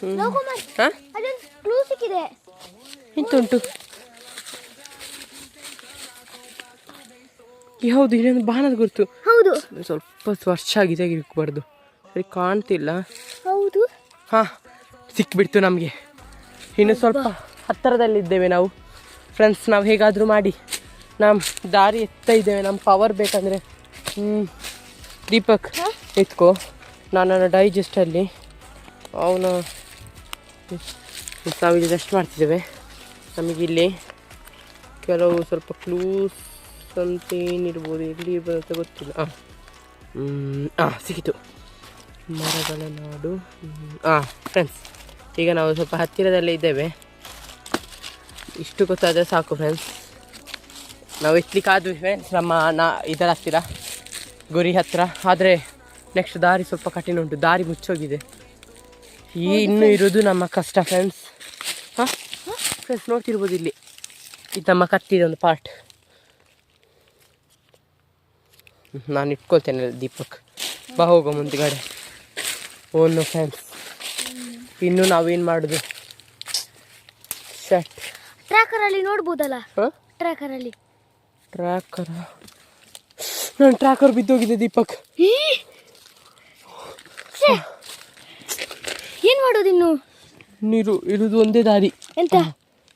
ಹಾಂ ಎಂತುಂಟು ಹೌದು ಇನ್ನೊಂದು ಬಾಣದ ಗುರುತು ಹೌದು ಸ್ವಲ್ಪ ವರ್ಷ ಆಗಿದೆ ಇರಬಾರ್ದು ಸರಿ ಕಾಣ್ತಿಲ್ಲ ಹೌದು ಹಾಂ ಸಿಕ್ಬಿಡ್ತು ನಮಗೆ ಇನ್ನು ಸ್ವಲ್ಪ ಹತ್ತಿರದಲ್ಲಿದ್ದೇವೆ ನಾವು ಫ್ರೆಂಡ್ಸ್. ನಾವು ಹೇಗಾದರೂ ಮಾಡಿ ನಮ್ಮ ದಾರಿ ಎತ್ತಾ ಇದ್ದೇವೆ. ನಮ್ಮ ಪವರ್ ಬೇಕಂದರೆ ದೀಪಕ್ ಎತ್ಕೋ, ನಾನು ಡೈಜೆಸ್ಟಲ್ಲಿ ಅವನು ನಾವಿಲ್ಲಿ ರೆಸ್ಟ್ ಮಾಡ್ತಿದ್ದೇವೆ. ನಮಗಿಲ್ಲಿ ಕೆಲವು ಸ್ವಲ್ಪ ಕ್ಲೂಸ್ ಅಂತೇನಿರ್ಬೋದು, ಎಲ್ಲಿ ಇರ್ಬೋದು ಅಂತ ಗೊತ್ತಿಲ್ಲ. ಸಿಕ್ಕಿತು, ಮರಗಳ ನಾಡು. ಫ್ರೆಂಡ್ಸ್ ಈಗ ನಾವು ಸ್ವಲ್ಪ ಹತ್ತಿರದಲ್ಲೇ ಇದ್ದೇವೆ. ಇಷ್ಟು ಗೊತ್ತಾದರೆ ಸಾಕು ಫ್ರೆಂಡ್ಸ್. ನಾವು ಎತ್ತಲಿಕ್ಕಾದ್ವಿ ಫ್ರೆಂಡ್ಸ್ ನಮ್ಮ ಇದರ ಹತ್ತಿರ, ಗುರಿ ಹತ್ತಿರ. ಆದರೆ ನೆಕ್ಸ್ಟ್ ದಾರಿ ಸ್ವಲ್ಪ ಕಠಿಣ ಉಂಟು, ದಾರಿ ಮುಚ್ಚೋಗಿದೆ. ಇನ್ನೂ ಇರೋದು ನಮ್ಮ ಕಷ್ಟ ಫ್ರೆಂಡ್ಸ್. ಫ್ರೆಂಡ್ಸ್ ನೋಡ್ತಿರ್ಬೋದು, ಇಲ್ಲಿ ಇದು ನಮ್ಮ ಕತ್ತಿದ ಒಂದು ಪಾರ್ಟ್. ನಾನು ಇಟ್ಕೊಳ್ತೇನೆ ದೀಪಕ್, ಬಾ ಹೋಗೋ ಮುಂದ್ಗಡೆ. ಓನು ಫ್ರೆಂಡ್ಸ್, ಇನ್ನು ನಾವೇನು ಮಾಡೋದು? ಶಟ್ ಟ್ರ್ಯಾಕರಲ್ಲಿ ನೋಡ್ಬೋದಲ್ಲ? ಟ್ರ್ಯಾಕರಲ್ಲಿ ನಾನು ಟ್ರ್ಯಾಕರ್ ಬಿದ್ದೋಗಿದೆ ದೀಪಕ್. ಏನು ಮಾಡೋದಿನ್ನು? ನೀರು ಇರುವುದು ಒಂದೇ ದಾರಿ. ಎಂತ?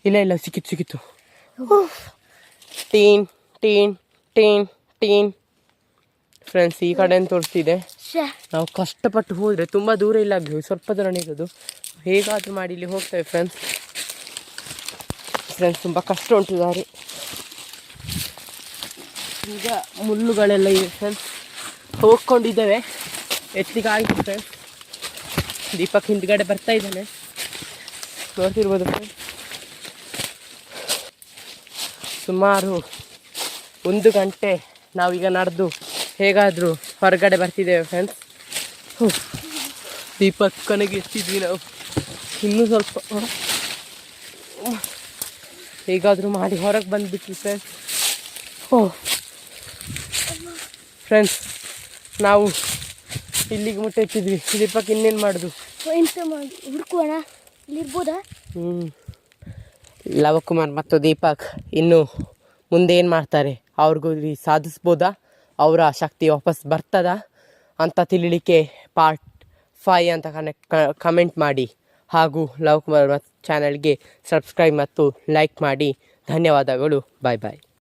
ಇಲ್ಲ ಸಿಕ್ಕಿತ್ತು. Teen teen teen teen friends, ಈ ಕಡೆ ತೋರಿಸ್ತಿದೆ. ನಾವು ಕಷ್ಟಪಟ್ಟು ಹೋದರೆ ತುಂಬ ದೂರ ಇಲ್ಲ, ಸ್ವಲ್ಪ ದೂರನೇ ಇರೋದು. ಹೇಗಾದರೂ ಮಾಡಿ ಇಲ್ಲಿ ಹೋಗ್ತೇವೆ ಫ್ರೆಂಡ್ಸ್. ತುಂಬ ಕಷ್ಟ ಉಂಟು ದಾರಿ. ಈಗ ಮುಳ್ಳುಗಳೆಲ್ಲ ಇದೆ ಫ್ರೆಂಡ್ಸ್. ಹೋಗ್ಕೊಂಡಿದ್ದೇವೆ, ಎತ್ತಿಗೆ ಆಯಿತು ಫ್ರೆಂಡ್ಸ್. ದೀಪಕ್ ಹಿಂದ್ಗಡೆ ಬರ್ತಾ ಇದ್ದಾನೆ, ನೋಡ್ತಿರ್ಬೋದು ಫ್ರೆಂಡ್ಸ್. ಸುಮಾರು 1 ಗಂಟೆ ನಾವೀಗ ನಡೆದು ಹೇಗಾದರೂ ಹೊರಗಡೆ ಬರ್ತಿದ್ದೇವೆ ಫ್ರೆಂಡ್ಸ್. ದೀಪಕ್ ಕೊನೆಗೆ ಎತ್ತಿದ್ವಿ ನಾವು. ಇನ್ನೂ ಸ್ವಲ್ಪ ಹೇಗಾದರೂ ಮಾಡಿ ಹೊರಗೆ ಬಂದುಬಿಟ್ವಿ ಫ್ರೆಂಡ್ಸ್. ಫ್ರೆಂಡ್ಸ್ ನಾವು ಇಲ್ಲಿಗೆ ಮುಟ್ಟಿದ್ವಿ. ದೀಪಕ್ ಇನ್ನೇನು ಮಾಡೋದು? ಎಂತ ಮಾಡಿ ಹುಡುಕೋಣ, ಇಲ್ಲಿರ್ಬೋದಾ? ಲವಕುಮಾರ್ ಮತ್ತು ದೀಪಕ್ ಇನ್ನು ಮುಂದೆ ಏನು ಮಾಡ್ತಾರೆ, ಅವ್ರಿಗೂ ಸಾಧಿಸ್ಬೋದಾ, ಅವರ ಶಕ್ತಿ ವಾಪಸ್ ಬರ್ತದ ಅಂತ ತಿಳಿಲಿಕ್ಕೆ ಪಾರ್ಟ್ 5 ಅಂತ ಕಮೆಂಟ್ ಮಾಡಿ. ಹಾಗೂ ಲವಕುಮಾರ್ ಚಾನಲ್ಗೆ ಸಬ್ಸ್ಕ್ರೈಬ್ ಮತ್ತು ಲೈಕ್ ಮಾಡಿ. ಧನ್ಯವಾದಗಳು. ಬಾಯ್ ಬಾಯ್.